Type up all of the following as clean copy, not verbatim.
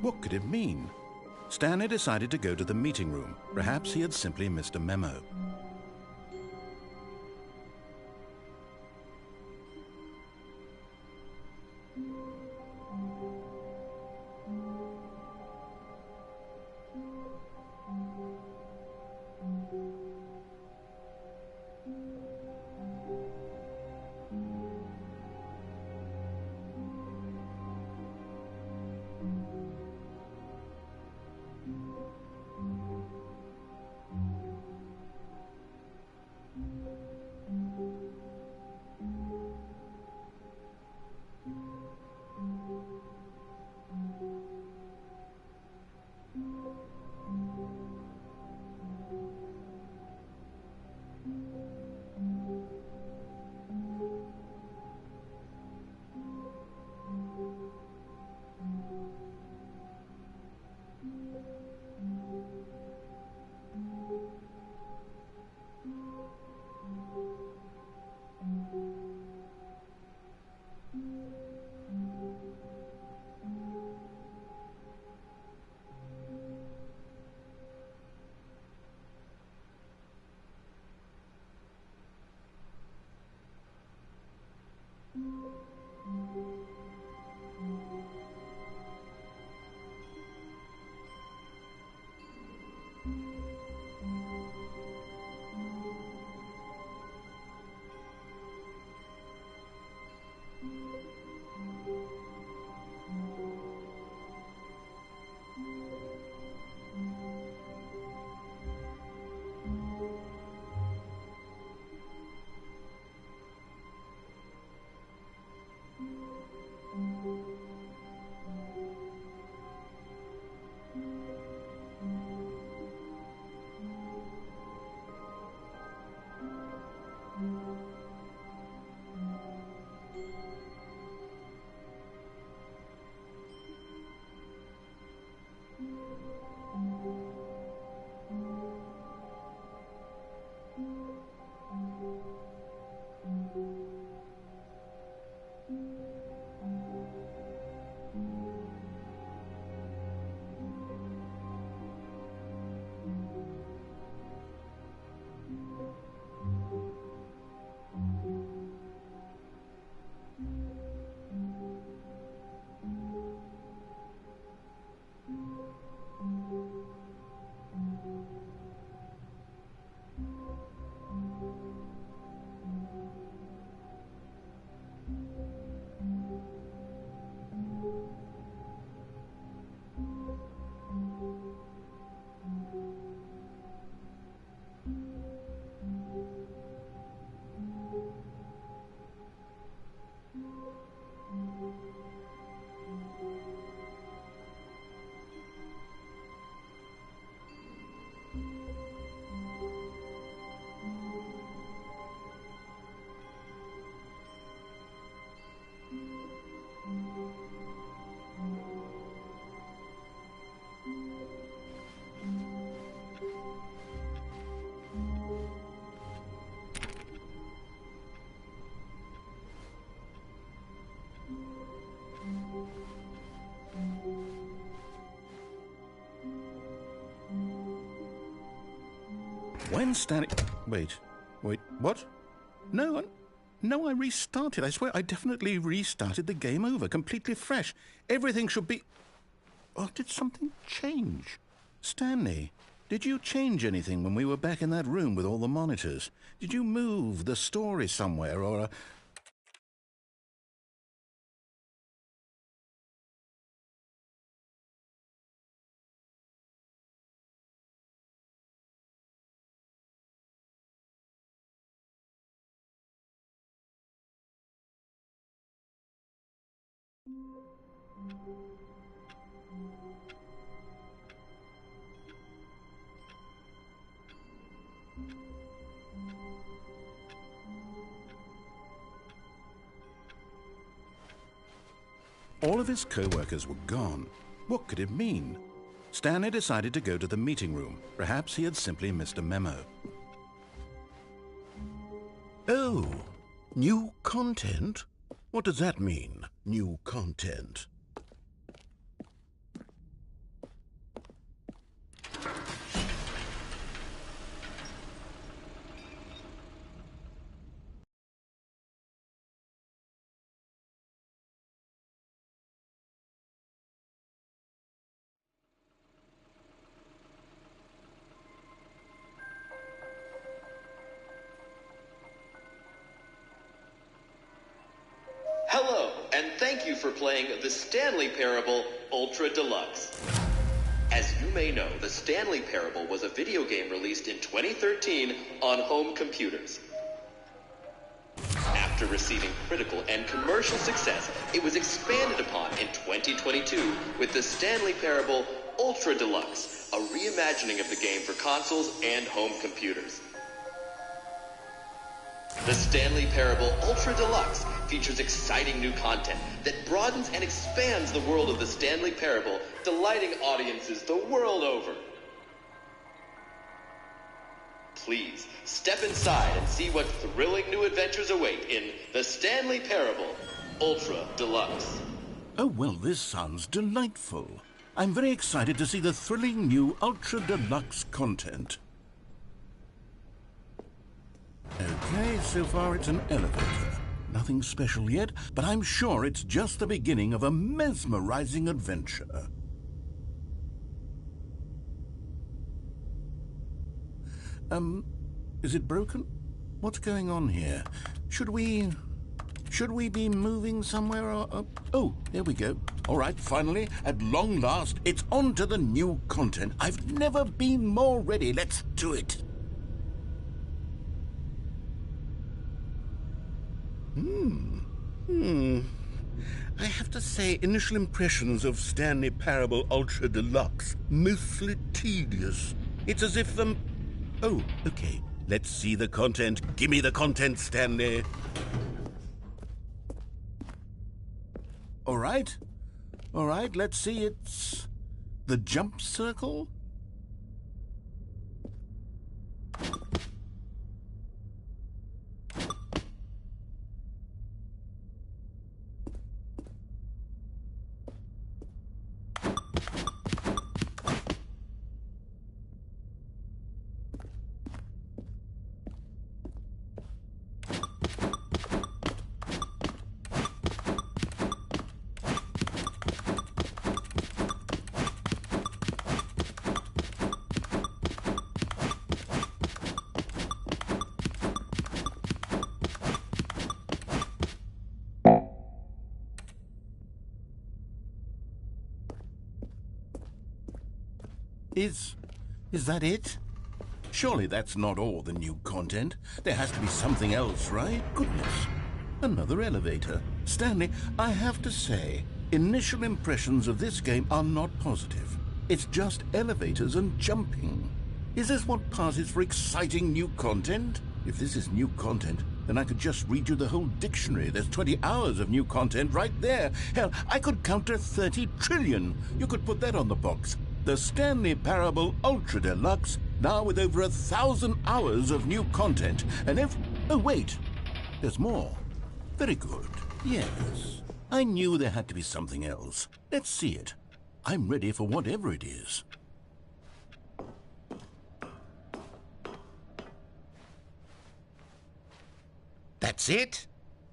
What could it mean? Stanley decided to go to the meeting room. Perhaps he had simply missed a memo. When Stanley... Wait, what? No, I restarted. I swear I definitely restarted the game over, completely fresh. Everything should be... Oh, did something change? Stanley, did you change anything when we were back in that room with all the monitors? Did you move the story somewhere or... All of his co-workers were gone. What could it mean? Stanley decided to go to the meeting room. Perhaps he had simply missed a memo. Oh, new content? What does that mean, new content? for playing the Stanley Parable Ultra Deluxe. As you may know, the Stanley Parable was a video game released in 2013 on home computers. After receiving critical and commercial success, it was expanded upon in 2022 with the Stanley Parable Ultra Deluxe, a reimagining of the game for consoles and home computers. The Stanley Parable Ultra Deluxe features exciting new content that broadens and expands the world of the Stanley Parable, delighting audiences the world over. Please, step inside and see what thrilling new adventures await in the Stanley Parable Ultra Deluxe. Oh, well, this sounds delightful. I'm very excited to see the thrilling new Ultra Deluxe content. Okay, so far it's an elevator. Nothing special yet, but I'm sure it's just the beginning of a mesmerizing adventure. Is it broken? What's going on here? Should we be moving somewhere or... Oh, there we go. All right, finally, at long last, it's on to the new content. I've never been more ready. Let's do it. I have to say, initial impressions of Stanley Parable Ultra Deluxe, mostly tedious. It's as if Oh, okay. Let's see the content. Give me the content, Stanley. All right, let's see. It's the jump circle. Is that it? Surely that's not all the new content. There has to be something else, right? Goodness. Another elevator. Stanley, I have to say, initial impressions of this game are not positive. It's just elevators and jumping. Is this what passes for exciting new content? If this is new content, then I could just read you the whole dictionary. There's 20 hours of new content right there. Hell, I could count to 30 trillion. You could put that on the box. The Stanley Parable Ultra Deluxe, now with over 1,000 hours of new content. And oh, wait, there's more. Very good. Yes, I knew there had to be something else. Let's see it. I'm ready for whatever it is. That's it?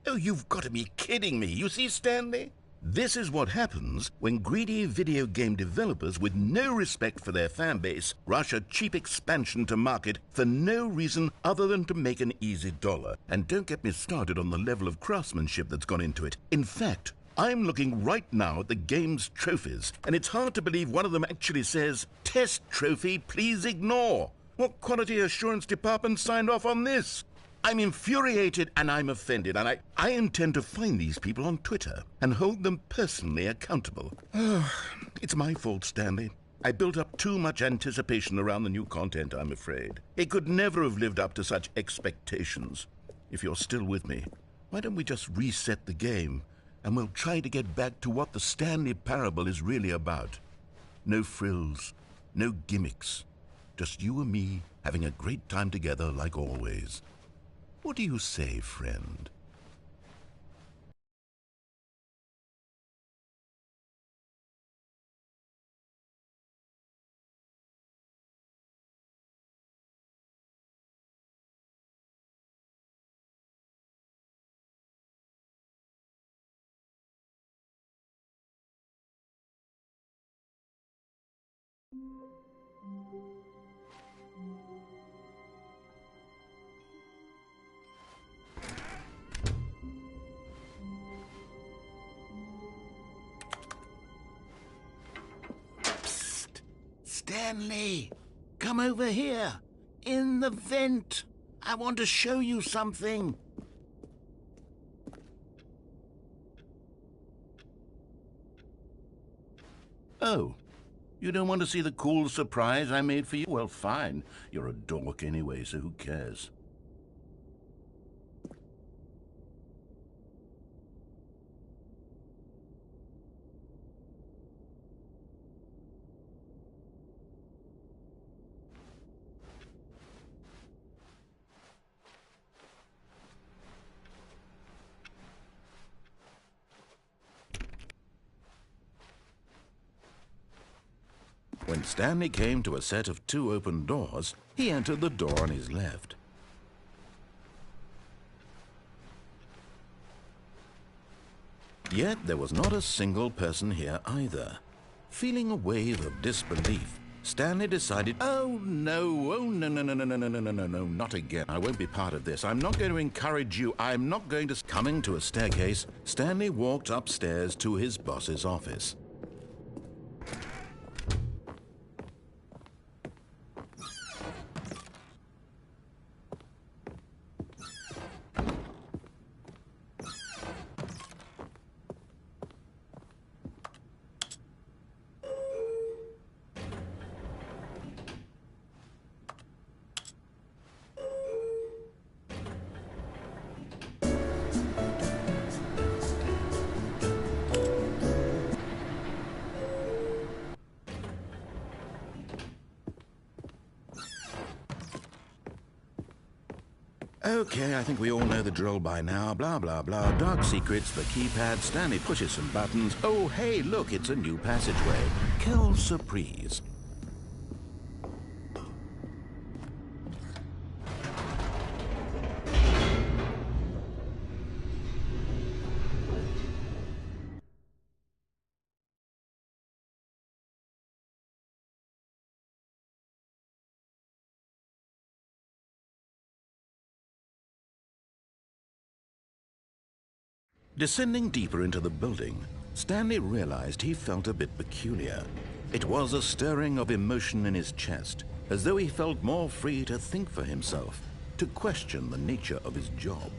Oh, you've got to be kidding me. You see, Stanley? This is what happens when greedy video game developers with no respect for their fan base rush a cheap expansion to market for no reason other than to make an easy dollar. And don't get me started on the level of craftsmanship that's gone into it. In fact, I'm looking right now at the game's trophies, and it's hard to believe one of them actually says, "Test trophy, please ignore." What quality assurance department signed off on this? I'm infuriated and I'm offended, and I intend to find these people on Twitter and hold them personally accountable. It's my fault, Stanley. I built up too much anticipation around the new content, I'm afraid. It could never have lived up to such expectations. If you're still with me, why don't we just reset the game and we'll try to get back to what the Stanley Parable is really about. No frills, no gimmicks. Just you and me having a great time together like always. What do you say, friend? Stanley, come over here. In the vent. I want to show you something. Oh, you don't want to see the cool surprise I made for you? Well, fine. You're a dork anyway, so who cares? When Stanley came to a set of 2 open doors, he entered the door on his left. Yet there was not a single person here either. Feeling a wave of disbelief, Stanley decided, oh no, not again. I won't be part of this. I'm not going to encourage you. I'm not going to... Coming to a staircase, Stanley walked upstairs to his boss's office. Okay, I think we all know the drill by now. Blah, blah, blah. Dark secrets, the keypad, Stanley pushes some buttons. Oh, hey, look, it's a new passageway. Quelle surprise. Descending deeper into the building, Stanley realized he felt a bit peculiar. It was a stirring of emotion in his chest, as though he felt more free to think for himself, to question the nature of his job.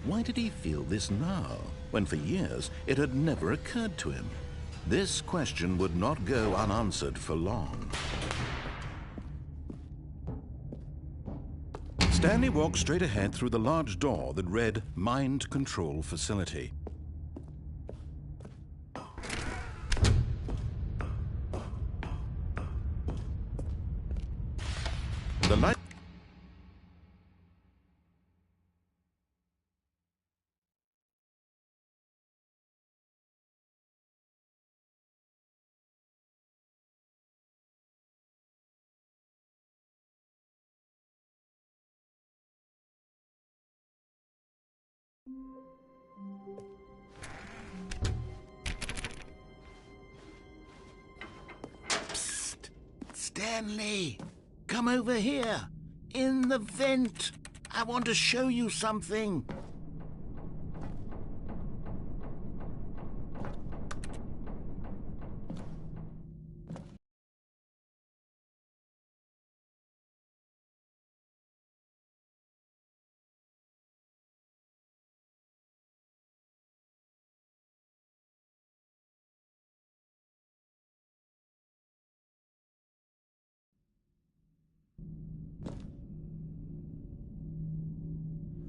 Why did he feel this now, when for years it had never occurred to him? This question would not go unanswered for long. Stanley walked straight ahead through the large door that read Mind Control Facility. The light... Psst! Stanley! Come over here! In the vent! I want to show you something!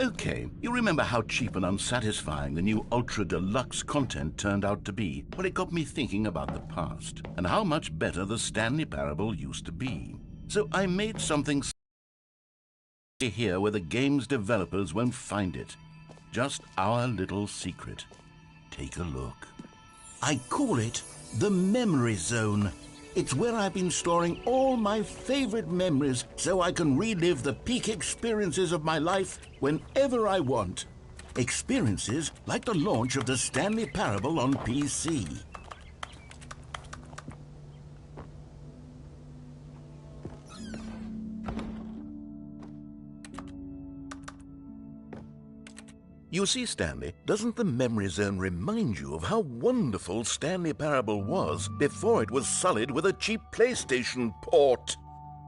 Okay, you remember how cheap and unsatisfying the new Ultra Deluxe content turned out to be? Well, it got me thinking about the past, and how much better the Stanley Parable used to be. So I made something here where the game's developers won't find it. Just our little secret. Take a look. I call it the Memory Zone. It's where I've been storing all my favorite memories so I can relive the peak experiences of my life whenever I want. Experiences like the launch of the Stanley Parable on PC. You see, Stanley, doesn't the memory zone remind you of how wonderful Stanley Parable was before it was sullied with a cheap PlayStation port?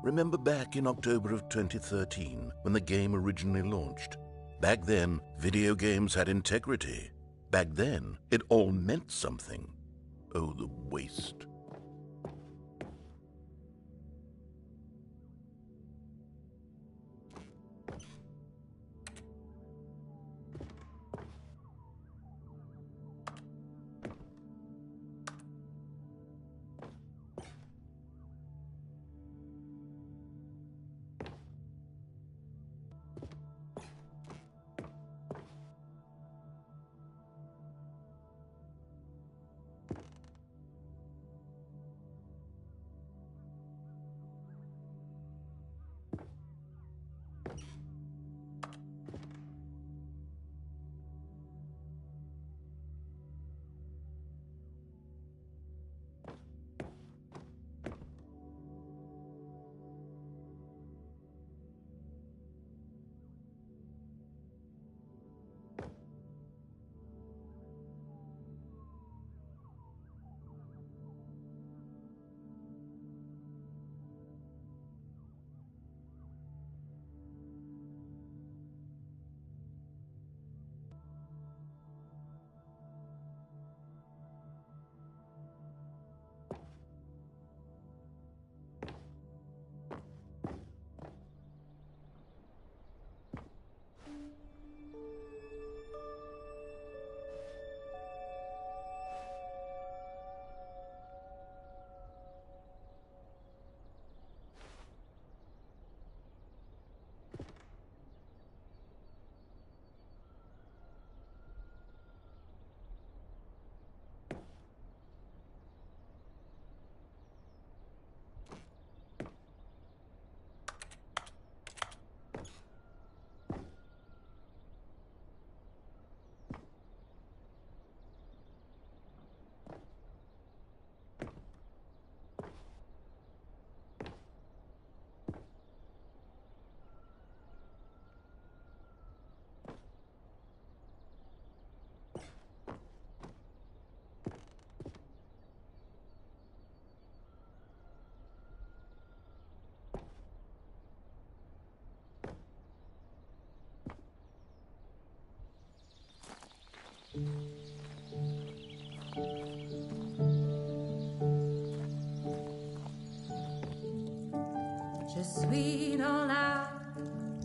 Remember back in October of 2013, when the game originally launched? Back then, video games had integrity. Back then, it all meant something. Oh, the waste.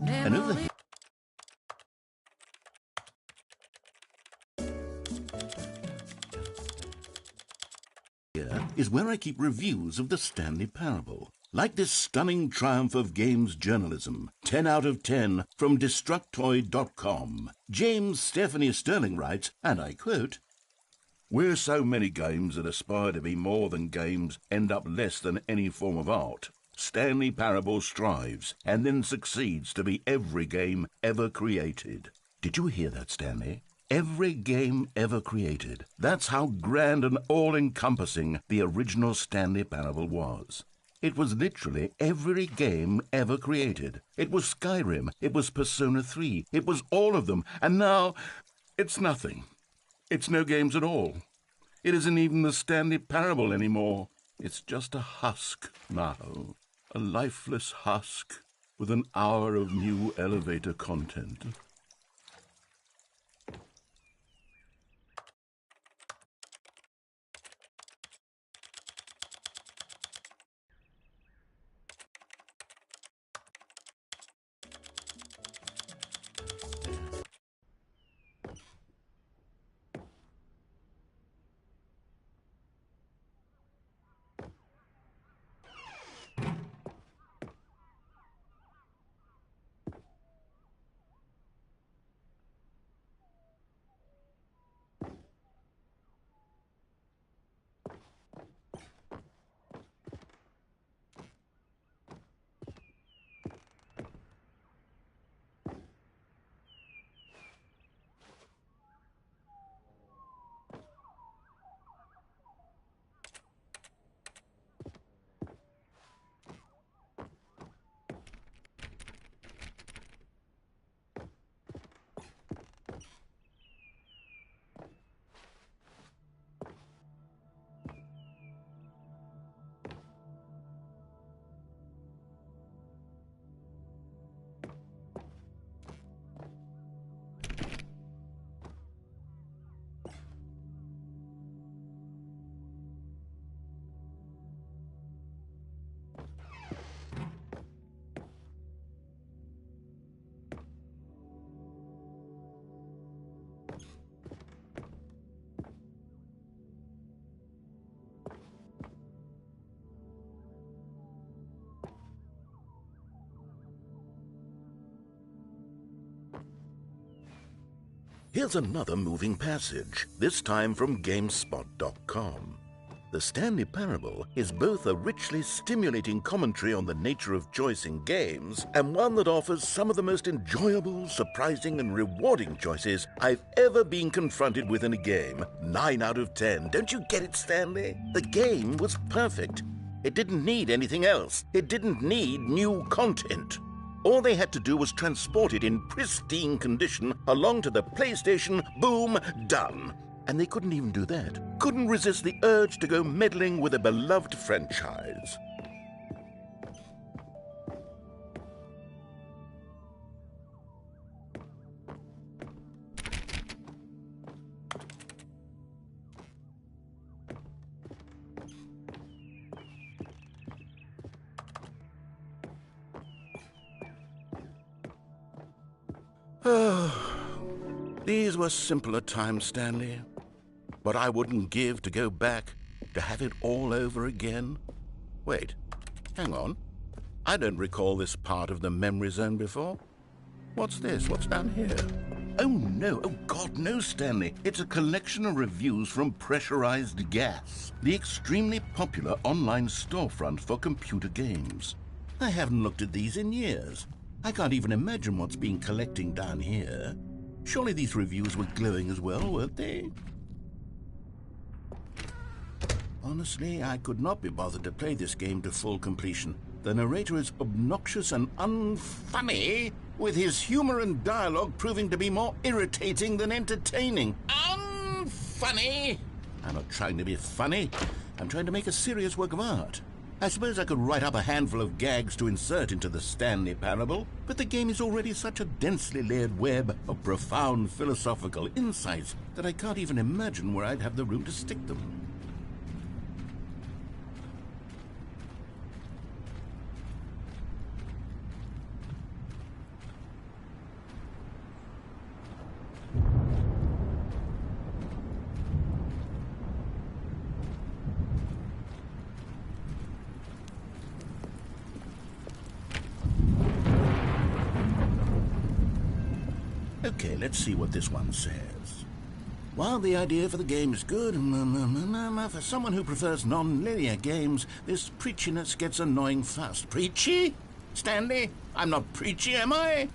And over here is where I keep reviews of the Stanley Parable. Like this stunning triumph of games journalism, 10 out of 10 from Destructoid.com. James Stephanie Sterling writes, and I quote, "Where so many games that aspire to be more than games end up less than any form of art, Stanley Parable strives and then succeeds to be every game ever created." Did you hear that, Stanley? Every game ever created. That's how grand and all-encompassing the original Stanley Parable was. It was literally every game ever created. It was Skyrim. It was Persona 3. It was all of them. And now, it's nothing. It's no games at all. It isn't even the Stanley Parable anymore. It's just a husk now. A lifeless husk with an hour of new elevator content. Here's another moving passage, this time from GameSpot.com. The Stanley Parable is both a richly stimulating commentary on the nature of choice in games and one that offers some of the most enjoyable, surprising, and rewarding choices I've ever been confronted with in a game. 9 out of 10. Don't you get it, Stanley? The game was perfect. It didn't need anything else. It didn't need new content. All they had to do was transport it in pristine condition along to the PlayStation. Boom, done. And they couldn't even do that. Couldn't resist the urge to go meddling with a beloved franchise. These were simpler times, Stanley. What I wouldn't give to go back, to have it all over again. Wait, hang on. I don't recall this part of the memory zone before. What's this? What's down here? Oh, no. Oh, God, no, Stanley. It's a collection of reviews from Pressurized Gas, the extremely popular online storefront for computer games. I haven't looked at these in years. I can't even imagine what's been collecting down here. Surely these reviews were glowing as well, weren't they? Honestly, I could not be bothered to play this game to full completion. The narrator is obnoxious and unfunny, with his humor and dialogue proving to be more irritating than entertaining. Unfunny! I'm not trying to be funny. I'm trying to make a serious work of art. I suppose I could write up a handful of gags to insert into the Stanley Parable, but the game is already such a densely layered web of profound philosophical insights that I can't even imagine where I'd have the room to stick them. Okay, let's see what this one says. While the idea for the game is good, for someone who prefers non-linear games, this preachiness gets annoying fast. Preachy? Stanley? I'm not preachy, am I?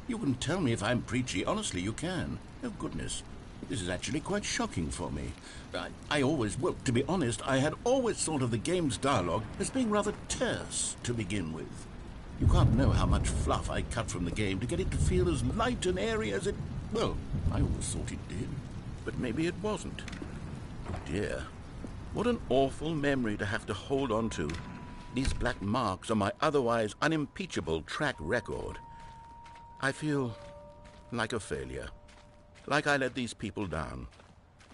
You can tell me if I'm preachy. Honestly, you can. Oh, goodness. This is actually quite shocking for me. Well, to be honest, I had always thought of the game's dialogue as being rather terse to begin with. You can't know how much fluff I cut from the game to get it to feel as light and airy as it... Well, I always thought it did, but maybe it wasn't. Oh dear, what an awful memory to have to hold on to. These black marks on my otherwise unimpeachable track record. I feel like a failure, like I let these people down.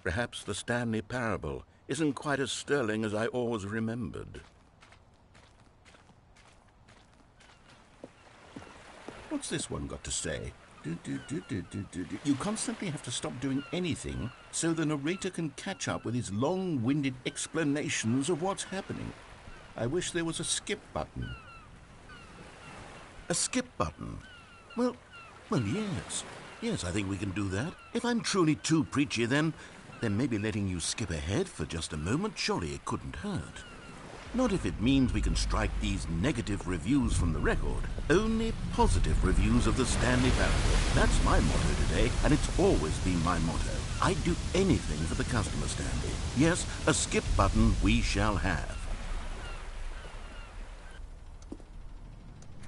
Perhaps the Stanley Parable isn't quite as sterling as I always remembered. What's this one got to say? You constantly have to stop doing anything so the narrator can catch up with his long-winded explanations of what's happening. I wish there was a skip button. A skip button? Well, yes. Yes, I think we can do that. If I'm truly too preachy, then maybe letting you skip ahead for just a moment, surely it couldn't hurt. Not if it means we can strike these negative reviews from the record. Only positive reviews of the Stanley Parable. That's my motto today, and it's always been my motto. I'd do anything for the customer, Stanley. Yes, a skip button we shall have.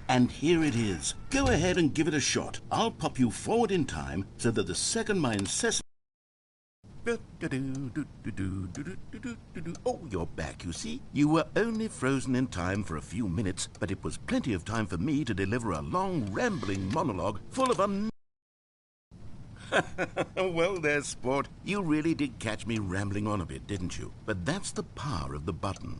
And here it is. Go ahead and give it a shot. I'll pop you forward in time so that the second my incessant... Oh, you're back, you see. You were only frozen in time for a few minutes, but it was plenty of time for me to deliver a long, rambling monologue full of Well, there, sport. You really did catch me rambling on a bit, didn't you? But that's the power of the button.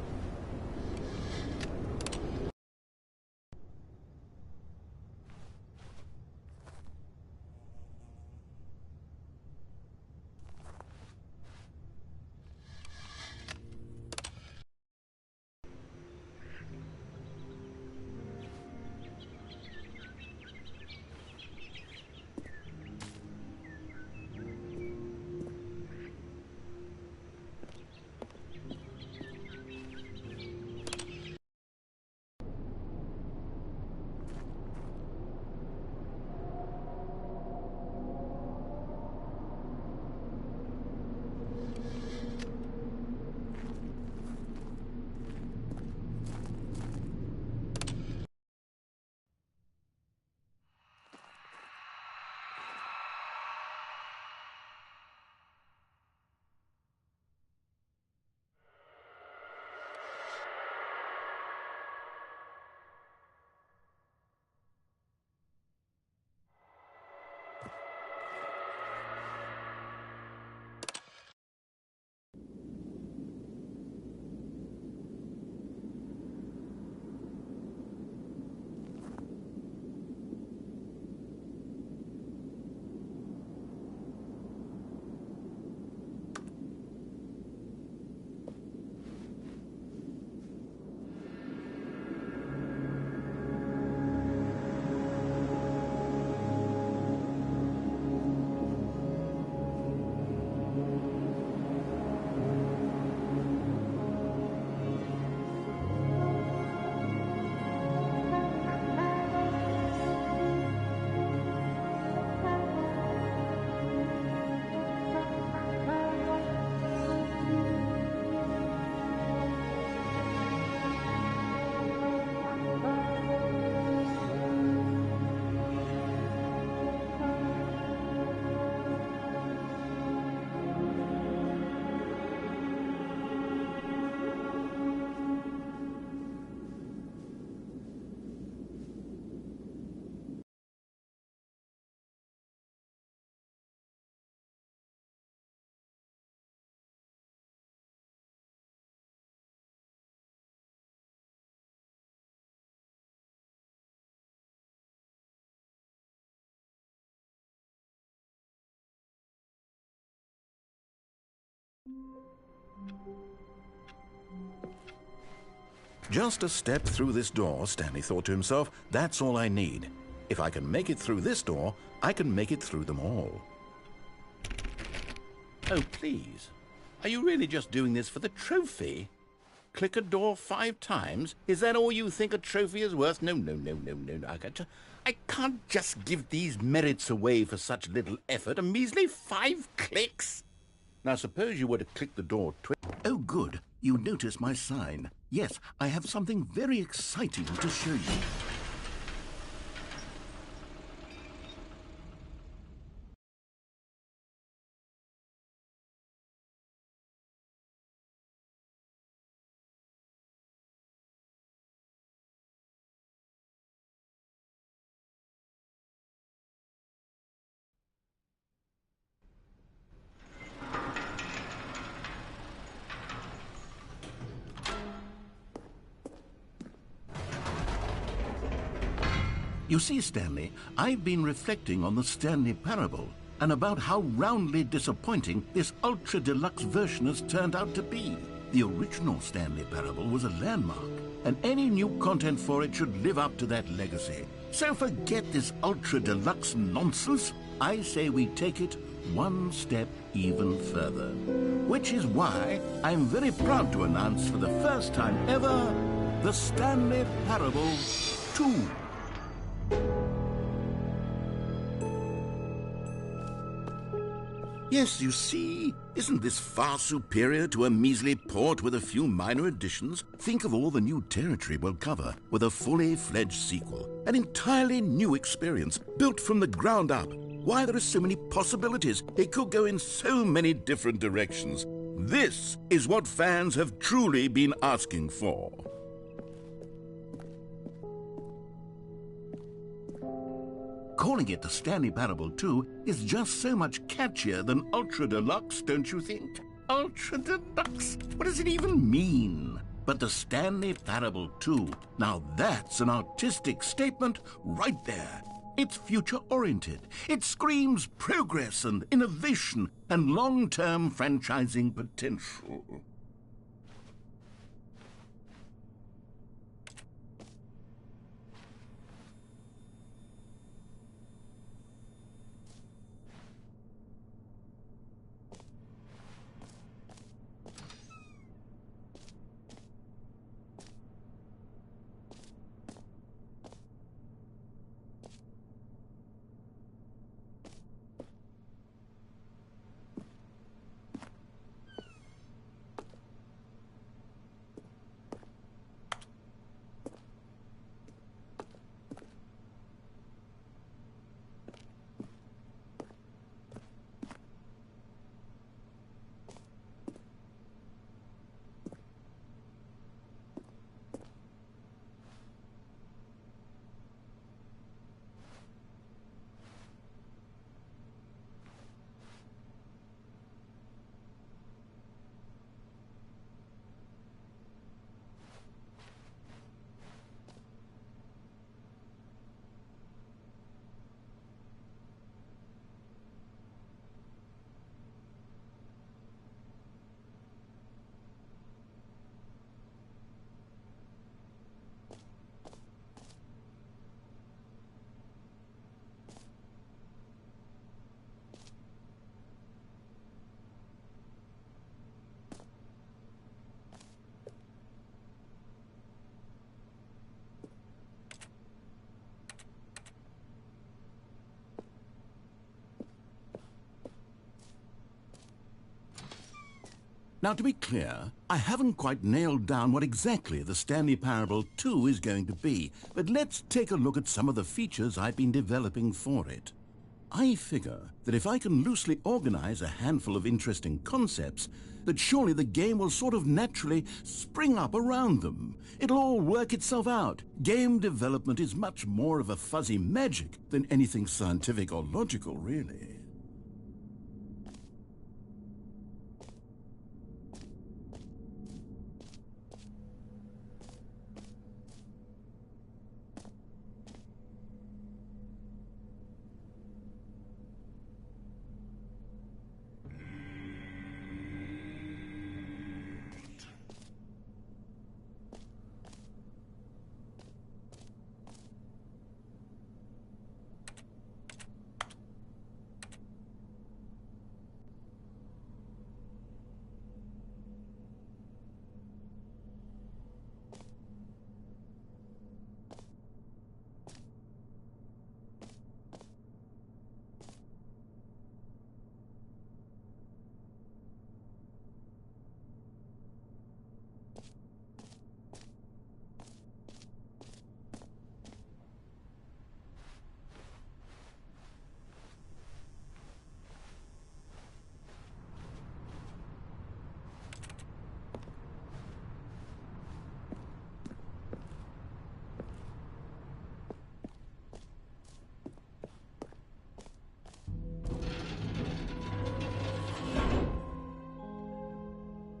Just a step through this door, Stanley thought to himself. That's all I need. If I can make it through this door, I can make it through them all. Oh, please. Are you really just doing this for the trophy? Click a door 5 times? Is that all you think a trophy is worth? No. I can't just give these merits away for such little effort. A measly 5 clicks? Now, suppose you were to click the door Oh, good. You notice my sign. Yes, I have something very exciting to show you. You see, Stanley, I've been reflecting on the Stanley Parable and about how roundly disappointing this ultra-deluxe version has turned out to be. The original Stanley Parable was a landmark, and any new content for it should live up to that legacy. So forget this ultra-deluxe nonsense. I say we take it one step even further. Which is why I'm very proud to announce for the first time ever, the Stanley Parable 2. Yes, you see, isn't this far superior to a measly port with a few minor additions? Think of all the new territory we'll cover with a fully fledged sequel. An entirely new experience, built from the ground up. Why, there are so many possibilities. It could go in so many different directions. This is what fans have truly been asking for. Calling it the Stanley Parable 2 is just so much catchier than Ultra Deluxe, don't you think? Ultra Deluxe? What does it even mean? But the Stanley Parable 2, now that's an artistic statement right there. It's future-oriented. It screams progress and innovation and long-term franchising potential. Now, to be clear, I haven't quite nailed down what exactly the Stanley Parable 2 is going to be, but let's take a look at some of the features I've been developing for it. I figure that if I can loosely organize a handful of interesting concepts, that surely the game will sort of naturally spring up around them. It'll all work itself out. Game development is much more of a fuzzy magic than anything scientific or logical, really.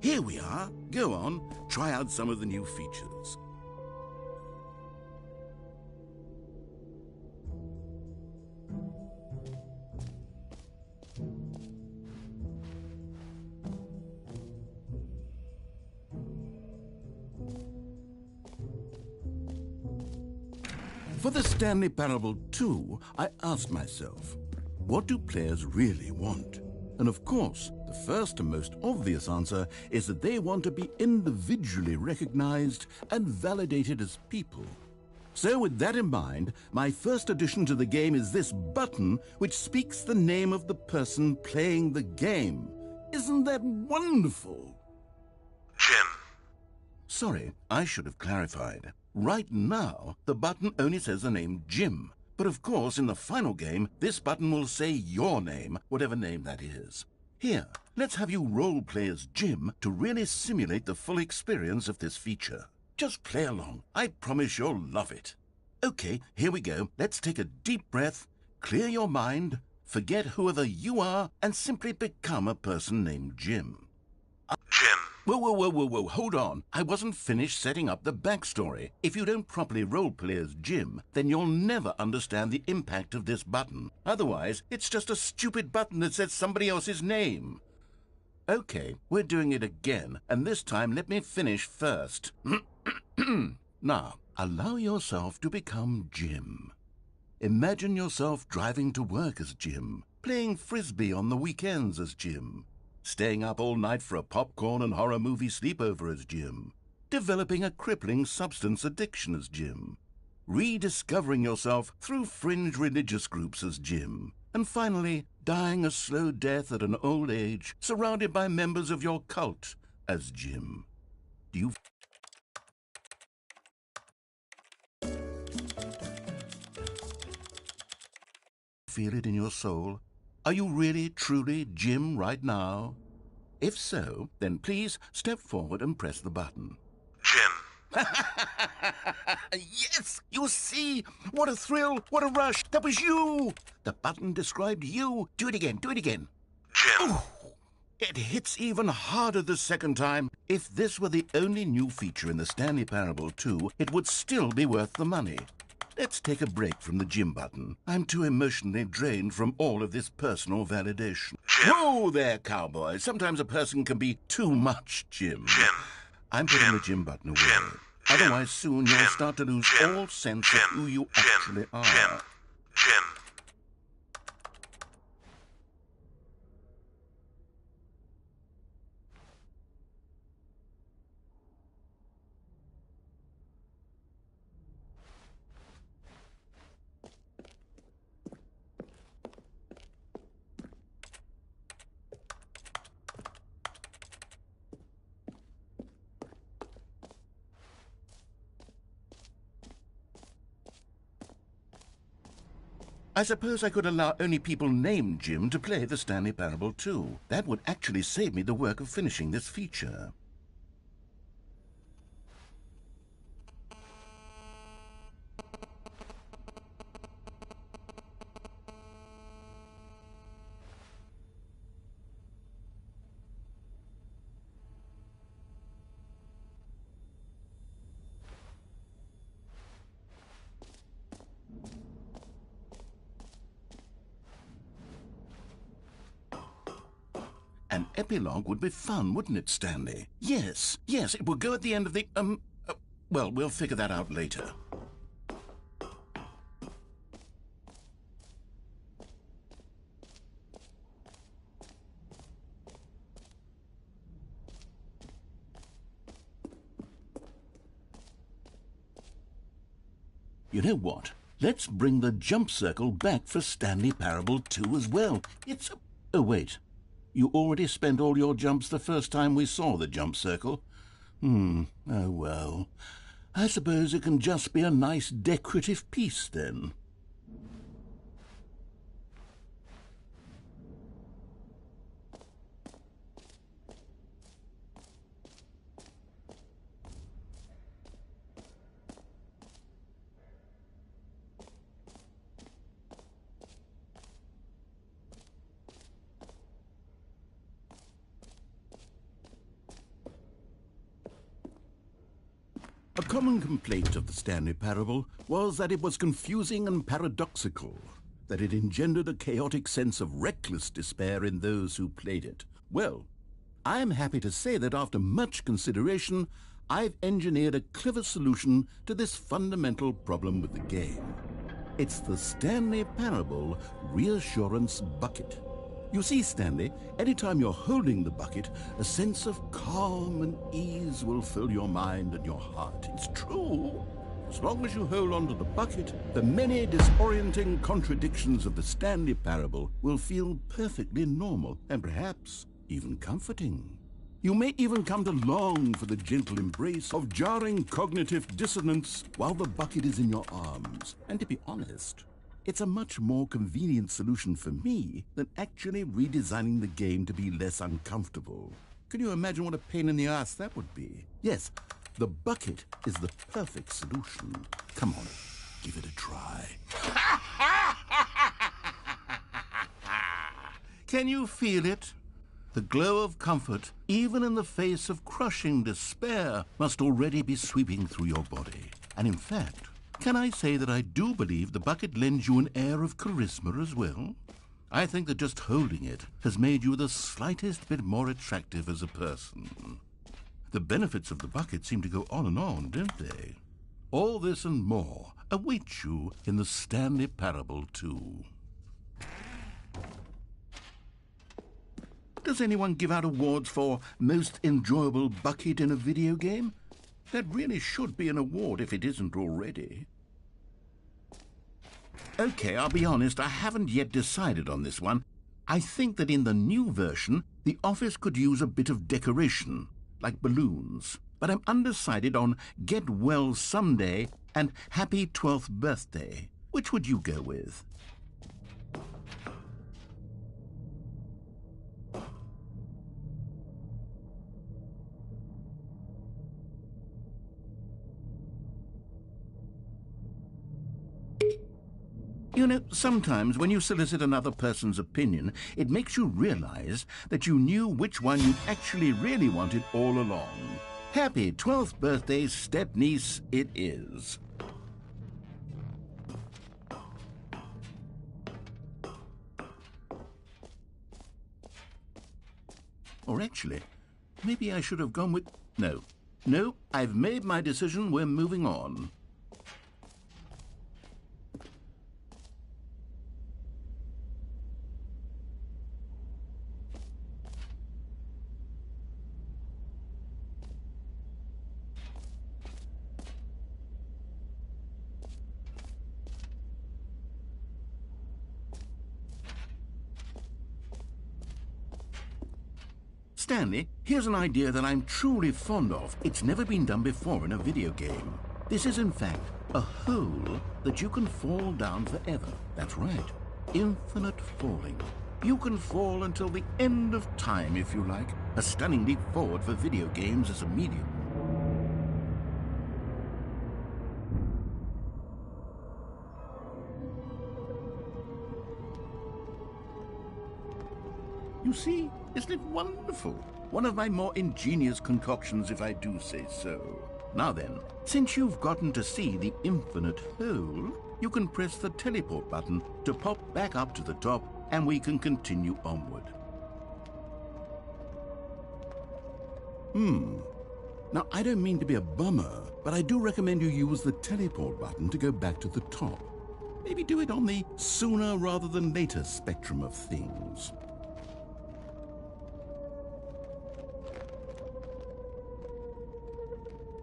Here we are. Go on, try out some of the new features. For the Stanley Parable 2, I asked myself, what do players really want? And of course, the first and most obvious answer is that they want to be individually recognized and validated as people. So with that in mind, my first addition to the game is this button which speaks the name of the person playing the game. Isn't that wonderful? Jim. Sorry, I should have clarified. Right now, the button only says the name Jim. But of course, in the final game, this button will say your name, whatever name that is. Here, let's have you role-play as Jim to really simulate the full experience of this feature. Just play along. I promise you'll love it. Okay, here we go. Let's take a deep breath, clear your mind, forget whoever you are, and simply become a person named Jim. Jim. Whoa, hold on. I wasn't finished setting up the backstory. If you don't properly roleplay as Jim, then you'll never understand the impact of this button. Otherwise, it's just a stupid button that says somebody else's name. Okay, we're doing it again, and this time let me finish first. Now, allow yourself to become Jim. Imagine yourself driving to work as Jim, playing frisbee on the weekends as Jim, staying up all night for a popcorn and horror movie sleepover as Jim, developing a crippling substance addiction as Jim, rediscovering yourself through fringe religious groups as Jim, and finally dying a slow death at an old age surrounded by members of your cult as Jim. Do you feel it in your soul? Are you really, truly Jim right now? If so, then please step forward and press the button. Jim. Yes! You see? What a thrill! What a rush! That was you! The button described you. Do it again. Do it again. Jim. Ooh, it hits even harder the second time. If this were the only new feature in the Stanley Parable 2, it would still be worth the money. Let's take a break from the Jim button. I'm too emotionally drained from all of this personal validation. Jim. Whoa there, cowboy. Sometimes a person can be too much Jim. Jim. I'm putting Jim. the Jim button away. Jim. Otherwise, soon you'll Jim. start to lose Jim. all sense of Jim. who you Jim. actually are. Jim. Jim. I suppose I could allow only people named Jim to play the Stanley Parable 2. That would actually save me the work of finishing this feature. An epilogue would be fun, wouldn't it, Stanley? Yes, it would go at the end of the, well, we'll figure that out later. You know what? Let's bring the jump circle back for Stanley Parable 2 as well. It's a... Oh, wait. You already spent all your jumps the first time we saw the jump circle. Oh well. I suppose it can just be a nice decorative piece then. common complaint of the Stanley Parable was that it was confusing and paradoxical, that it engendered a chaotic sense of reckless despair in those who played it. Well, I am happy to say that after much consideration, I've engineered a clever solution to this fundamental problem with the game. It's the Stanley Parable Reassurance Bucket. You see, Stanley, anytime you're holding the bucket, a sense of calm and ease will fill your mind and your heart. It's true. As long as you hold on to the bucket, the many disorienting contradictions of the Stanley Parable will feel perfectly normal and perhaps even comforting. You may even come to long for the gentle embrace of jarring cognitive dissonance while the bucket is in your arms. And to be honest, it's a much more convenient solution for me than actually redesigning the game to be less uncomfortable. Can you imagine what a pain in the ass that would be? Yes, the bucket is the perfect solution. Come on, give it a try. Can you feel it? The glow of comfort, even in the face of crushing despair, must already be sweeping through your body. And in fact, can I say that I do believe the bucket lends you an air of charisma as well? I think that just holding it has made you the slightest bit more attractive as a person. The benefits of the bucket seem to go on, don't they? All this and more await you in the Stanley Parable 2. Does anyone give out awards for most enjoyable bucket in a video game? That really should be an award if it isn't already. Okay, I'll be honest, I haven't yet decided on this one. I think that in the new version, the office could use a bit of decoration, like balloons. But I'm undecided on Get Well Someday and Happy 12th Birthday. Which would you go with? You know, sometimes when you solicit another person's opinion, it makes you realize that you knew which one you actually really wanted all along. Happy 12th birthday, step-niece, it is. Or actually, maybe I should have gone with... No, I've made my decision, we're moving on. Stanley, here's an idea that I'm truly fond of. It's never been done before in a video game. This is, in fact, a hole that you can fall down forever. That's right. Infinite falling. You can fall until the end of time, if you like. A stunning leap forward for video games as a medium. You see, isn't it wonderful? One of my more ingenious concoctions, if I do say so. Now then, since you've gotten to see the infinite hole, you can press the teleport button to pop back up to the top, and we can continue onward. Now, I don't mean to be a bummer, but I do recommend you use the teleport button to go back to the top. Maybe do it on the sooner rather than later spectrum of things.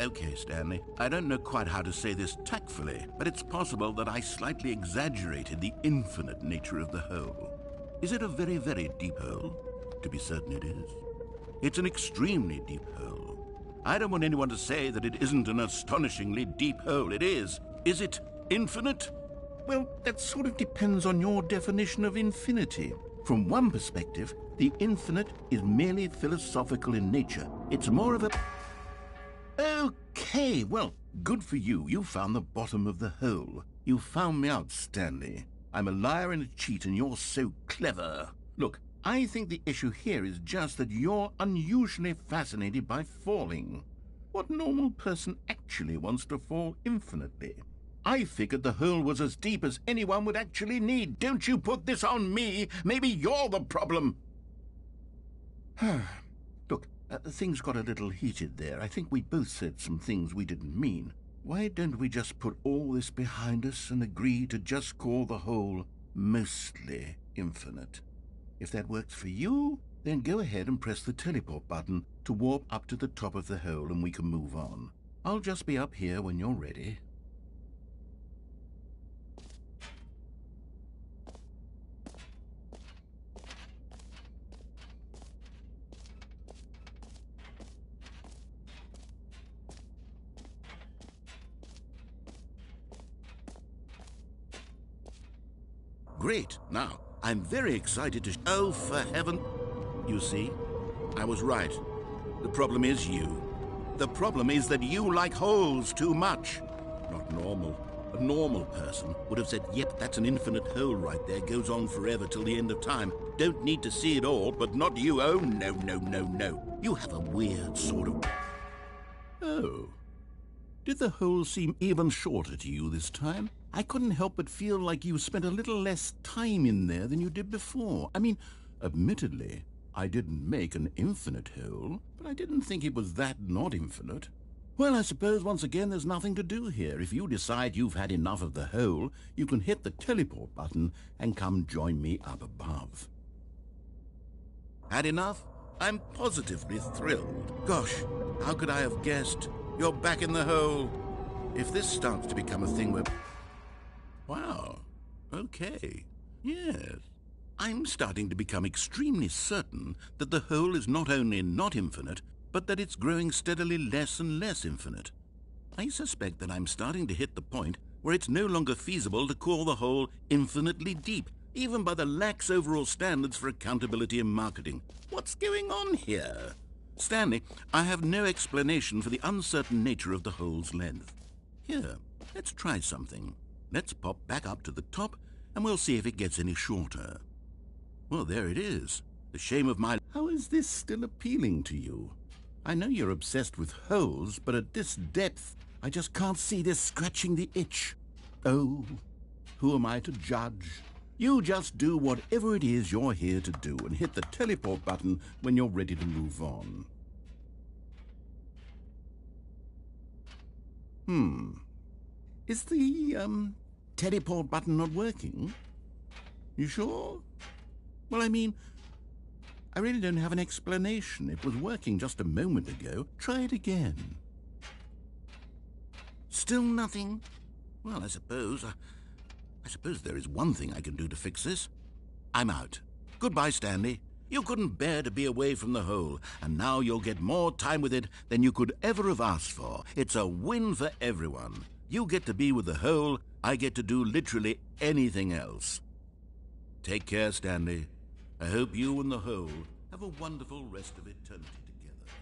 Okay, Stanley, I don't know quite how to say this tactfully, but it's possible that I slightly exaggerated the infinite nature of the hole. Is it a very, very deep hole? To be certain it is. It's an extremely deep hole. I don't want anyone to say that it isn't an astonishingly deep hole. It is. Is it infinite? Well, that sort of depends on your definition of infinity. From one perspective, the infinite is merely philosophical in nature. It's more of a... Okay, well, good for you. You found the bottom of the hole. You found me out, Stanley. I'm a liar and a cheat, and you're so clever. Look, I think the issue here is just that you're unusually fascinated by falling. What normal person actually wants to fall infinitely? I figured the hole was as deep as anyone would actually need. Don't you put this on me. Maybe you're the problem. Look, things got a little heated there. I think we both said some things we didn't mean. Why don't we just put all this behind us and agree to just call the hole mostly infinite? If that works for you, then go ahead and press the teleport button to warp up to the top of the hole and we can move on. I'll just be up here when you're ready. Great. Now, I'm very excited to... Oh, for heaven... You see, I was right. The problem is you. The problem is that you like holes too much. Not normal. A normal person would have said, yep, that's an infinite hole right there. Goes on forever till the end of time. Don't need to see it all, but not you. Oh, no, no, no, no. You have a weird sort of... Oh. Did the hole seem even shorter to you this time? I couldn't help but feel like you spent a little less time in there than you did before. I mean, admittedly, I didn't make an infinite hole, but I didn't think it was that not infinite. Well, I suppose once again there's nothing to do here. If you decide you've had enough of the hole, you can hit the teleport button and come join me up above. Had enough? I'm positively thrilled. Gosh, how could I have guessed? You're back in the hole. If this starts to become a thing where... Wow. Okay. Yes. I'm starting to become extremely certain that the hole is not only not infinite, but that it's growing steadily less and less infinite. I suspect that I'm starting to hit the point where it's no longer feasible to call the hole infinitely deep, even by the lax overall standards for accountability and marketing. What's going on here? Stanley, I have no explanation for the uncertain nature of the hole's length. Here, let's try something. Let's pop back up to the top, and we'll see if it gets any shorter. Well, there it is. The shame of my... How is this still appealing to you? I know you're obsessed with holes, but at this depth, I just can't see this scratching the itch. Oh, who am I to judge? You just do whatever it is you're here to do and hit the teleport button when you're ready to move on. Is the, teleport button not working? You sure? Well, I mean, I really don't have an explanation. It was working just a moment ago. Try it again. Still nothing? Well, I suppose there is one thing I can do to fix this. I'm out. Goodbye, Stanley. You couldn't bear to be away from the hole, and now you'll get more time with it than you could ever have asked for. It's a win for everyone. You get to be with the hole, I get to do literally anything else. Take care, Stanley. I hope you and the hole have a wonderful rest of eternity together.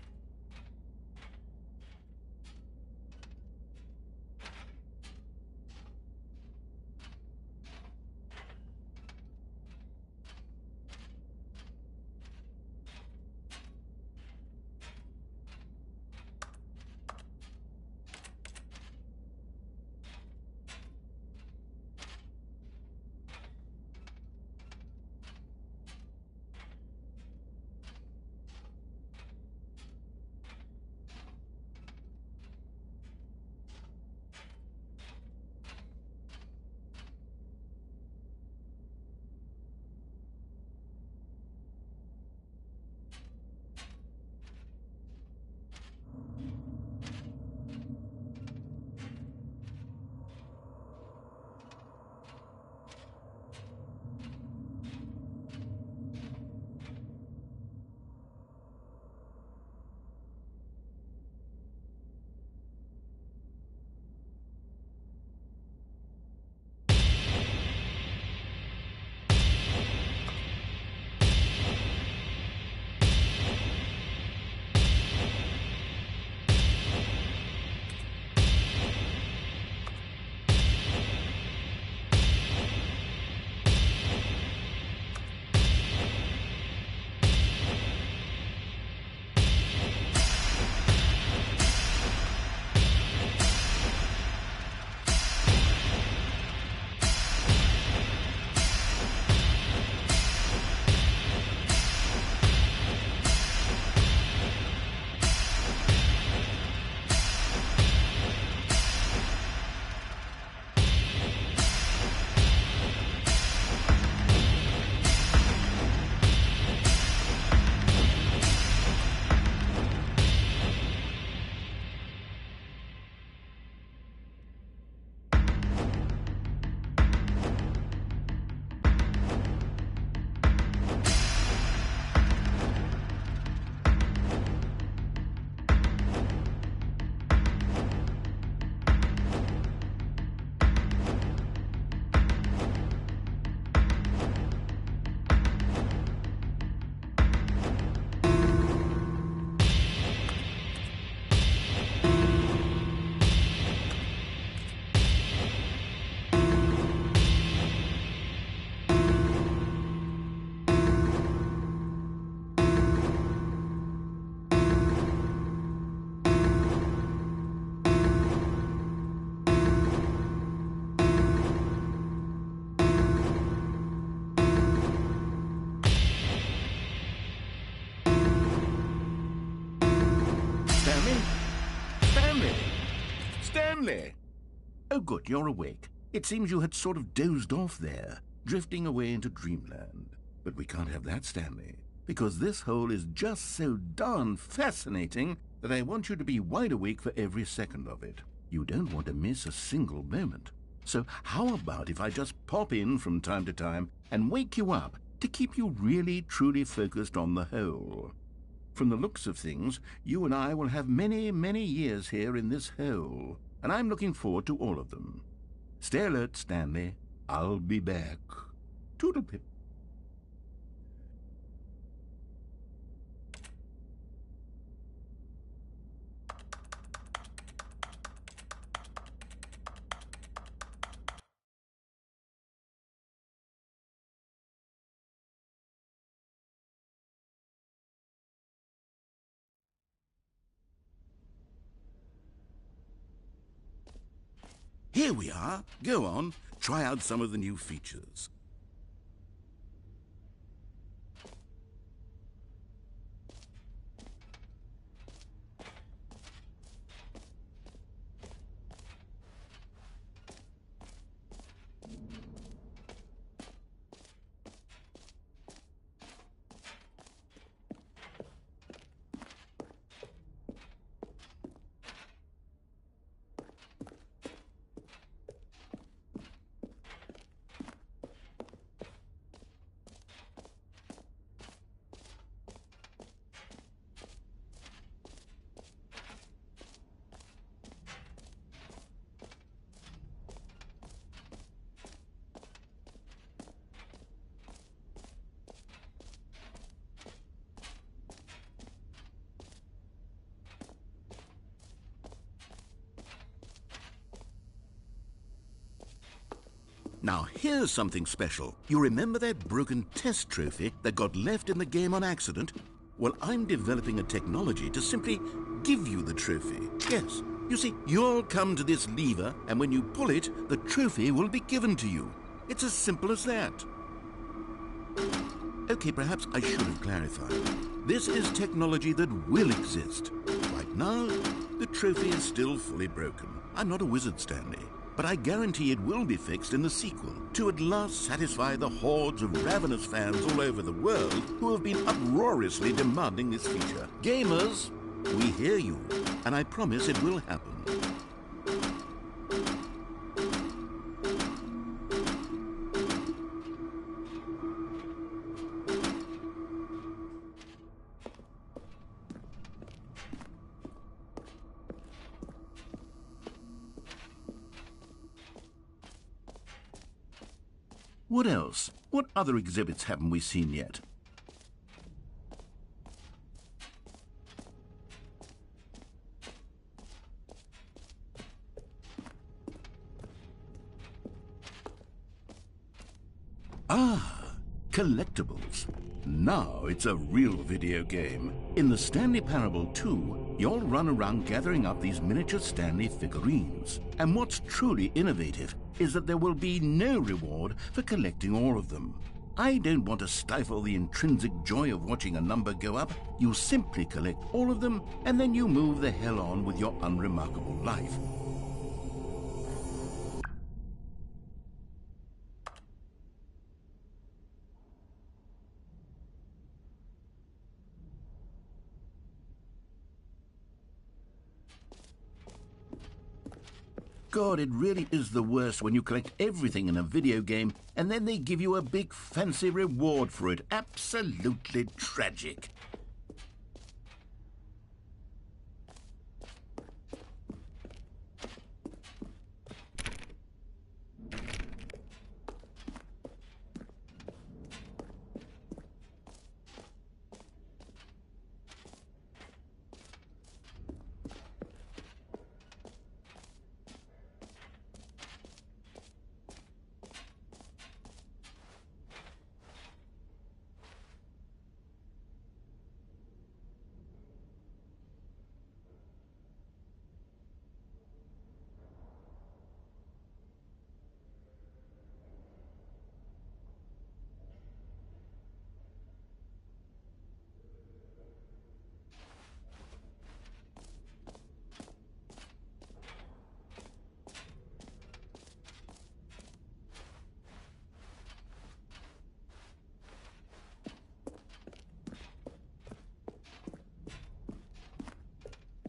Stanley! Oh, good, you're awake. It seems you had sort of dozed off there, drifting away into dreamland. But we can't have that, Stanley, because this hole is just so darn fascinating that I want you to be wide awake for every second of it. You don't want to miss a single moment. So how about if I just pop in from time to time and wake you up to keep you really, truly focused on the hole? From the looks of things, you and I will have many, many years here in this hole, and I'm looking forward to all of them. Stay alert, Stanley. I'll be back. Toodle-pip. Here we are. Go on, try out some of the new features. Now, here's something special. You remember that broken test trophy that got left in the game on accident? Well, I'm developing a technology to simply give you the trophy. Yes. You see, you'll come to this lever, and when you pull it, the trophy will be given to you. It's as simple as that. Okay, perhaps I should have clarified. This is technology that will exist. Right now, the trophy is still fully broken. I'm not a wizard, Stanley, but I guarantee it will be fixed in the sequel to at last satisfy the hordes of ravenous fans all over the world who have been uproariously demanding this feature. Gamers, we hear you, and I promise it will happen. What else? What other exhibits haven't we seen yet? Ah, collectibles. Now it's a real video game. In the Stanley Parable 2, you'll run around gathering up these miniature Stanley figurines. And what's truly innovative is that there will be no reward for collecting all of them. I don't want to stifle the intrinsic joy of watching a number go up. You simply collect all of them, and then you move the hell on with your unremarkable life. God, it really is the worst when you collect everything in a video game and then they give you a big fancy reward for it. Absolutely tragic.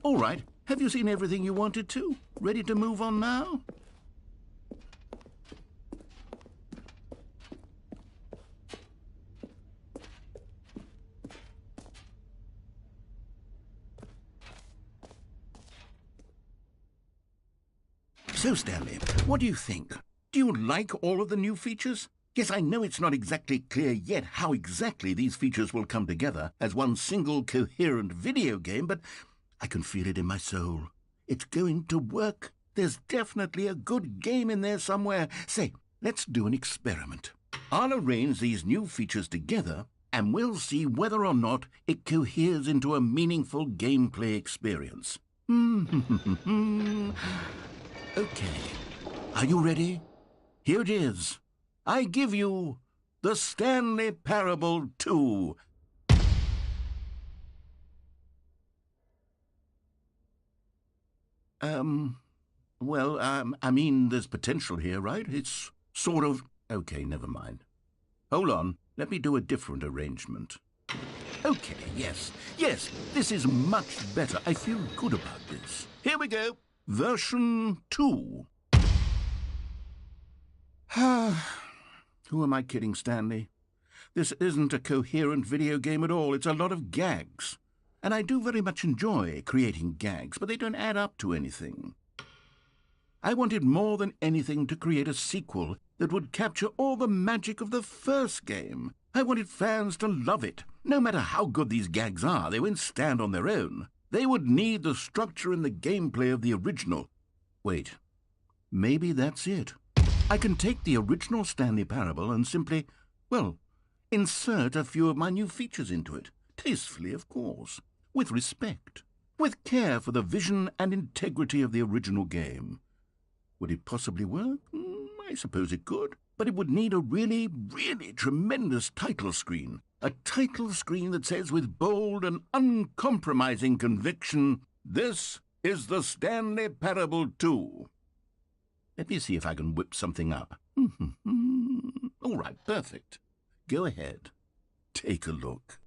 All right. Have you seen everything you wanted to? Ready to move on now? So, Stanley, what do you think? Do you like all of the new features? Yes, I know it's not exactly clear yet how exactly these features will come together as one single coherent video game, but I can feel it in my soul. It's going to work. There's definitely a good game in there somewhere. Say, let's do an experiment. I'll arrange these new features together, and we'll see whether or not it coheres into a meaningful gameplay experience. Okay. Are you ready? Here it is. I give you the Stanley Parable 2. I mean, there's potential here, right? It's sort of... Okay, never mind. Hold on. Let me do a different arrangement. Okay, yes, this is much better. I feel good about this. Here we go. Version 2. Who am I kidding, Stanley? This isn't a coherent video game at all. It's a lot of gags. And I do very much enjoy creating gags, but they don't add up to anything. I wanted more than anything to create a sequel that would capture all the magic of the first game. I wanted fans to love it. No matter how good these gags are, they won't stand on their own. They would need the structure and the gameplay of the original. Wait, maybe that's it. I can take the original Stanley Parable and simply, well, insert a few of my new features into it. Tastefully, of course. With respect. With care for the vision and integrity of the original game. Would it possibly work? I suppose it could. But it would need a really, really tremendous title screen. A title screen that says with bold and uncompromising conviction, "This is the Stanley Parable 2. Let me see if I can whip something up. All right, perfect. Go ahead. Take a look.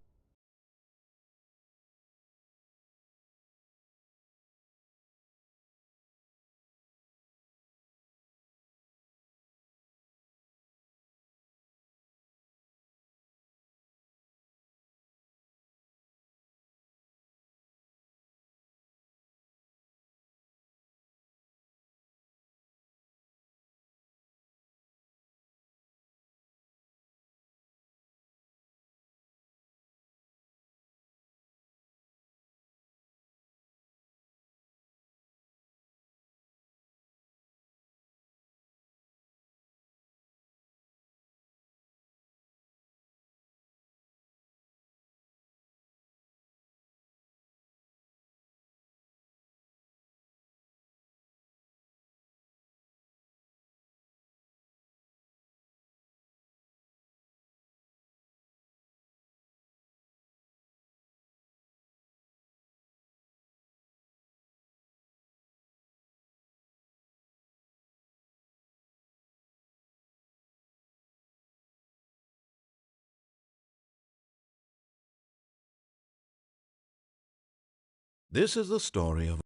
This is the story of...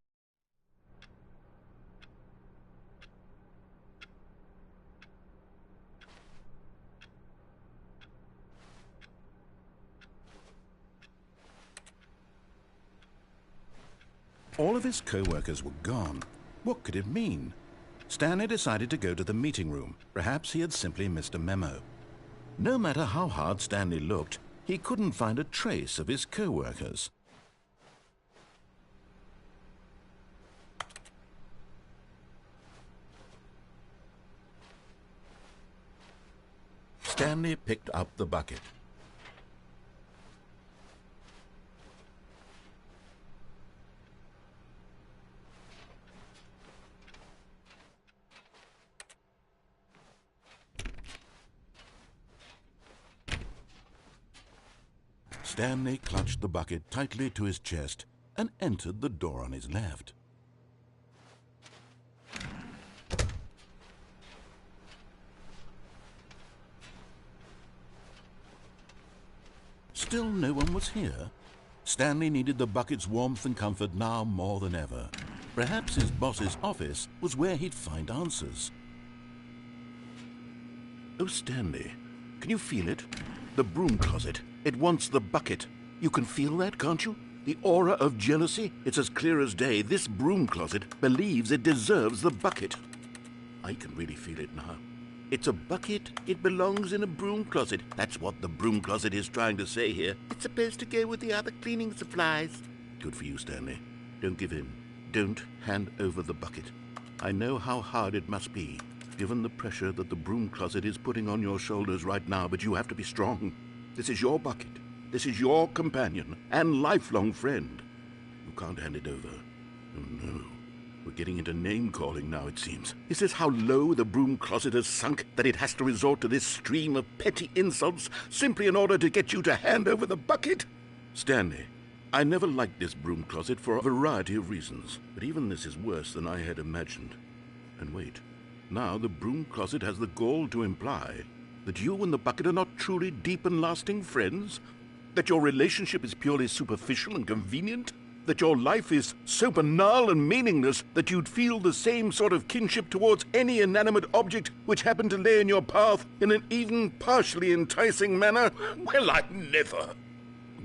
All of his co-workers were gone. What could it mean? Stanley decided to go to the meeting room. Perhaps he had simply missed a memo. No matter how hard Stanley looked, he couldn't find a trace of his co-workers. Stanley picked up the bucket. Stanley clutched the bucket tightly to his chest and entered the door on his left. Still no one was here. Stanley needed the bucket's warmth and comfort now more than ever. Perhaps his boss's office was where he'd find answers. Oh, Stanley, can you feel it? The broom closet. It wants the bucket. You can feel that, can't you? The aura of jealousy? It's as clear as day. This broom closet believes it deserves the bucket. I can really feel it now. It's a bucket. It belongs in a broom closet. That's what the broom closet is trying to say here. It's supposed to go with the other cleaning supplies. Good for you, Stanley. Don't give in. Don't hand over the bucket. I know how hard it must be, given the pressure that the broom closet is putting on your shoulders right now, but you have to be strong. This is your bucket. This is your companion and lifelong friend. You can't hand it over. Oh, no. We're getting into name-calling now, it seems. Is this how low the broom closet has sunk, that it has to resort to this stream of petty insults simply in order to get you to hand over the bucket? Stanley, I never liked this broom closet for a variety of reasons, but even this is worse than I had imagined. And wait, now the broom closet has the gall to imply that you and the bucket are not truly deep and lasting friends? That your relationship is purely superficial and convenient? That your life is so banal and meaningless that you'd feel the same sort of kinship towards any inanimate object which happened to lay in your path in an even partially enticing manner? Well, I never.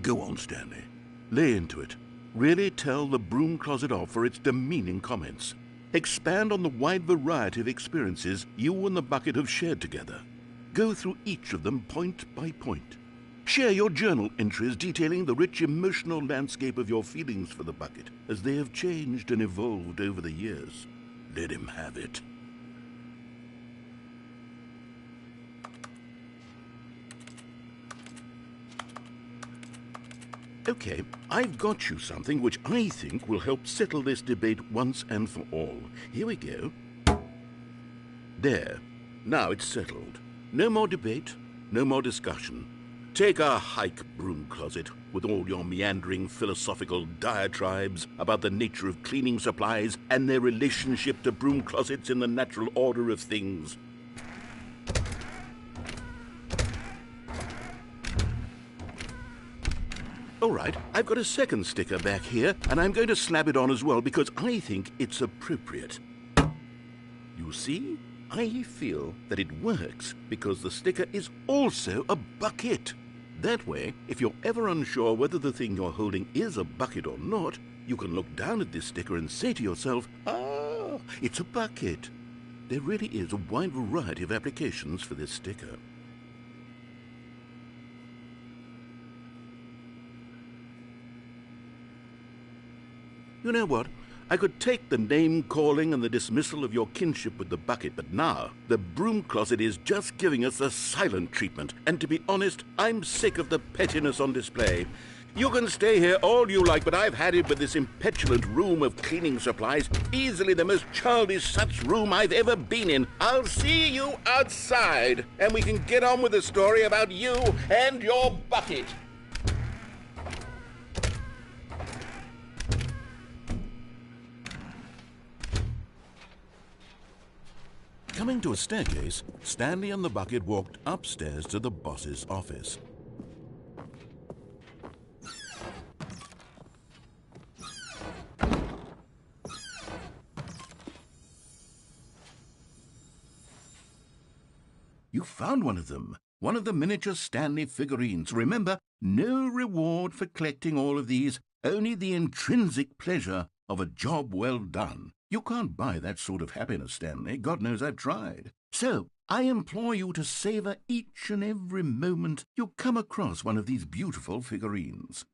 Go on, Stanley. Lay into it. Really tell the broom closet off for its demeaning comments. Expand on the wide variety of experiences you and the bucket have shared together. Go through each of them point by point. Share your journal entries detailing the rich emotional landscape of your feelings for the bucket as they have changed and evolved over the years. Let him have it. Okay, I've got you something which I think will help settle this debate once and for all. Here we go. There. Now it's settled. No more debate, no more discussion. Take a hike, broom closet, with all your meandering philosophical diatribes about the nature of cleaning supplies and their relationship to broom closets in the natural order of things. All right, I've got a second sticker back here, and I'm going to slap it on as well because I think it's appropriate. You see? I feel that it works because the sticker is also a bucket. That way, if you're ever unsure whether the thing you're holding is a bucket or not, you can look down at this sticker and say to yourself, ah, it's a bucket. There really is a wide variety of applications for this sticker. You know what? I could take the name-calling and the dismissal of your kinship with the bucket, but now the broom closet is just giving us the silent treatment. And to be honest, I'm sick of the pettiness on display. You can stay here all you like, but I've had it with this impetulant room of cleaning supplies. Easily the most childish such room I've ever been in. I'll see you outside, and we can get on with the story about you and your bucket. Coming to a staircase, Stanley and the bucket walked upstairs to the boss's office. You found one of them. One of the miniature Stanley figurines. Remember, no reward for collecting all of these, only the intrinsic pleasure of a job well done. You can't buy that sort of happiness, Stanley. God knows I've tried. So, I implore you to savor each and every moment you come across one of these beautiful figurines.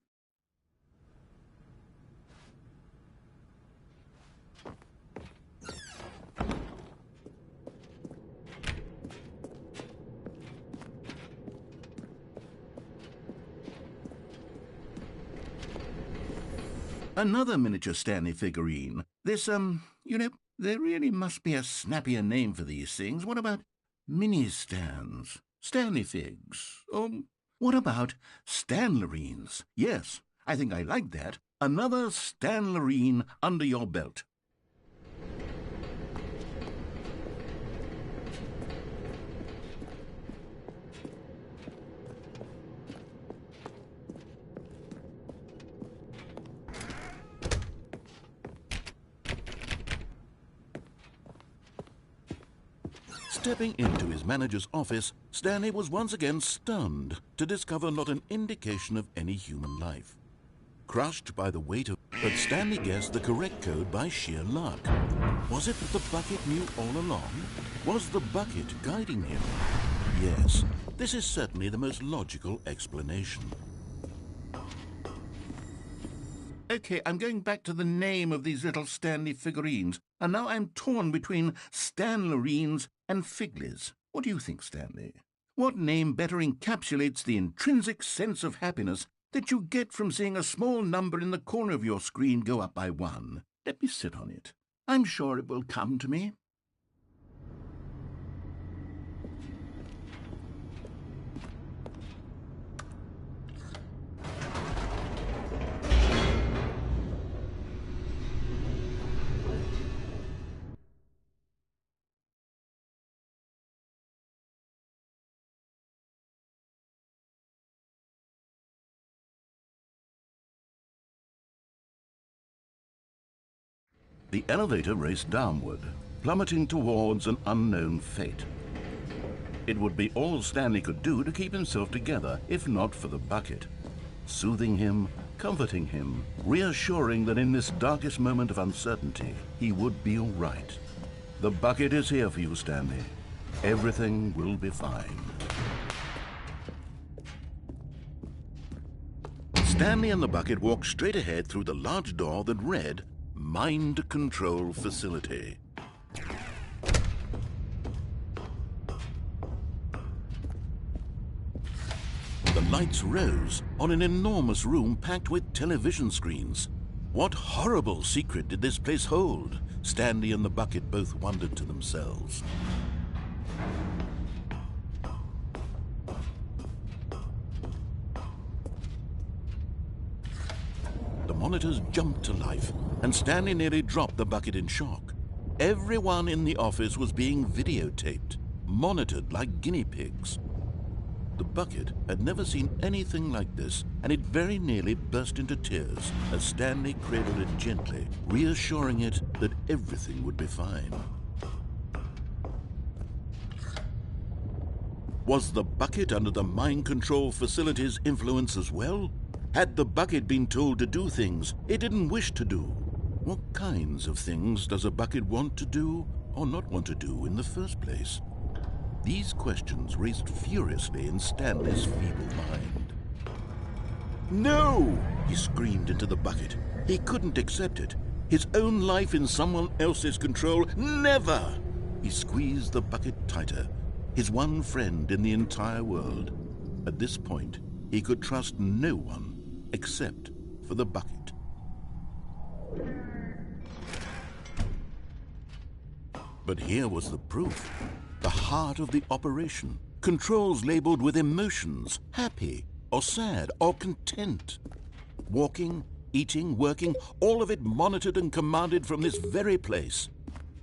Another miniature Stanley figurine. This, there really must be a snappier name for these things. What about mini-stands? Stanley figs? Or what about Stanlerines? Yes, I think I like that. Another Stanlerine under your belt. Stepping into his manager's office, Stanley was once again stunned to discover not an indication of any human life. Crushed by the weight of... But Stanley guessed the correct code by sheer luck. Was it that the bucket knew all along? Was the bucket guiding him? Yes, this is certainly the most logical explanation. Okay, I'm going back to the name of these little Stanley figurines, and now I'm torn between Stanlerines and Figlies. What do you think, Stanley? What name better encapsulates the intrinsic sense of happiness that you get from seeing a small number in the corner of your screen go up by 1? Let me sit on it. I'm sure it will come to me. The elevator raced downward, plummeting towards an unknown fate. It would be all Stanley could do to keep himself together, if not for the bucket. Soothing him, comforting him, reassuring that in this darkest moment of uncertainty, he would be all right. The bucket is here for you, Stanley. Everything will be fine. Stanley and the bucket walked straight ahead through the large door that read, Mind Control Facility. The lights rose on an enormous room packed with television screens. What horrible secret did this place hold? Stanley and the bucket both wondered to themselves. The monitors jumped to life, and Stanley nearly dropped the bucket in shock. Everyone in the office was being videotaped, monitored like guinea pigs. The bucket had never seen anything like this, and it very nearly burst into tears as Stanley cradled it gently, reassuring it that everything would be fine. Was the bucket under the mind control facility's influence as well? Had the bucket been told to do things it didn't wish to do? What kinds of things does a bucket want to do or not want to do in the first place? These questions raced furiously in Stanley's feeble mind. No! He screamed into the bucket. He couldn't accept it. His own life in someone else's control, never! He squeezed the bucket tighter, his one friend in the entire world. At this point, he could trust no one except for the bucket. But here was the proof. The heart of the operation. Controls labeled with emotions, happy or sad or content. Walking, eating, working, all of it monitored and commanded from this very place.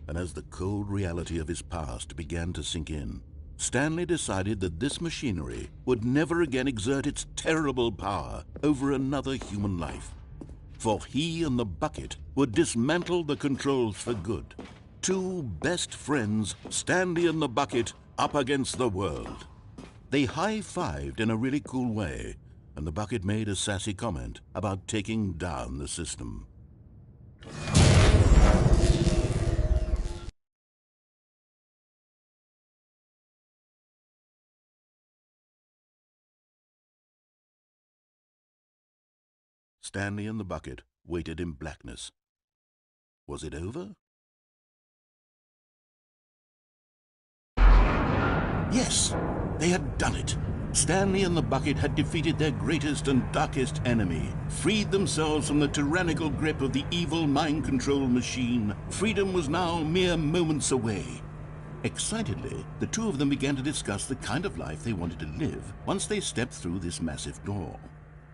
And as the cold reality of his past began to sink in, Stanley decided that this machinery would never again exert its terrible power over another human life. For he and the bucket would dismantle the controls for good. Two best friends, Stanley and the bucket, up against the world. They high-fived in a really cool way, and the bucket made a sassy comment about taking down the system. Stanley and the bucket waited in blackness. Was it over? Yes, they had done it. Stanley and the bucket had defeated their greatest and darkest enemy, freed themselves from the tyrannical grip of the evil mind control machine. Freedom was now mere moments away. Excitedly, the two of them began to discuss the kind of life they wanted to live once they stepped through this massive door.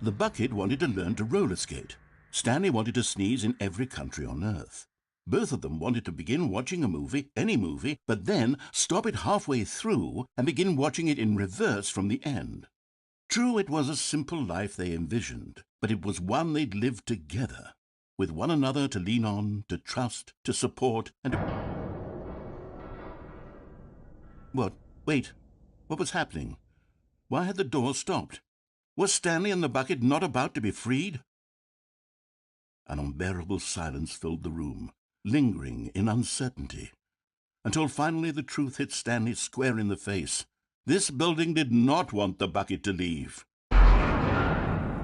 The bucket wanted to learn to roller skate. Stanley wanted to sneeze in every country on Earth. Both of them wanted to begin watching a movie, any movie, but then stop it halfway through and begin watching it in reverse from the end. True, it was a simple life they envisioned, but it was one they'd lived together, with one another to lean on, to trust, to support, and What? Wait. What was happening? Why had the door stopped? Was Stanley and the bucket not about to be freed? An unbearable silence filled the room, lingering in uncertainty, until finally the truth hit Stanley square in the face. This building did not want the bucket to leave.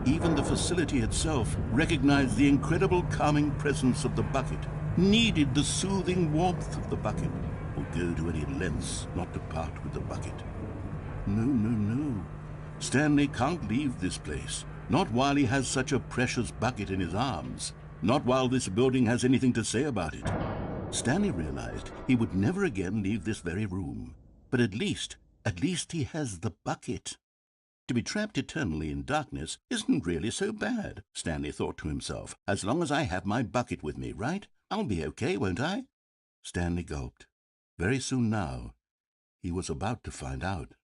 Even the facility itself recognized the incredible calming presence of the bucket, needed the soothing warmth of the bucket, or go to any lengths not to part with the bucket. No. Stanley can't leave this place, not while he has such a precious bucket in his arms, not while this building has anything to say about it. Stanley realized he would never again leave this very room, but at least he has the bucket. To be trapped eternally in darkness isn't really so bad, Stanley thought to himself. As long as I have my bucket with me, right? I'll be okay, won't I? Stanley gulped. Very soon now, he was about to find out.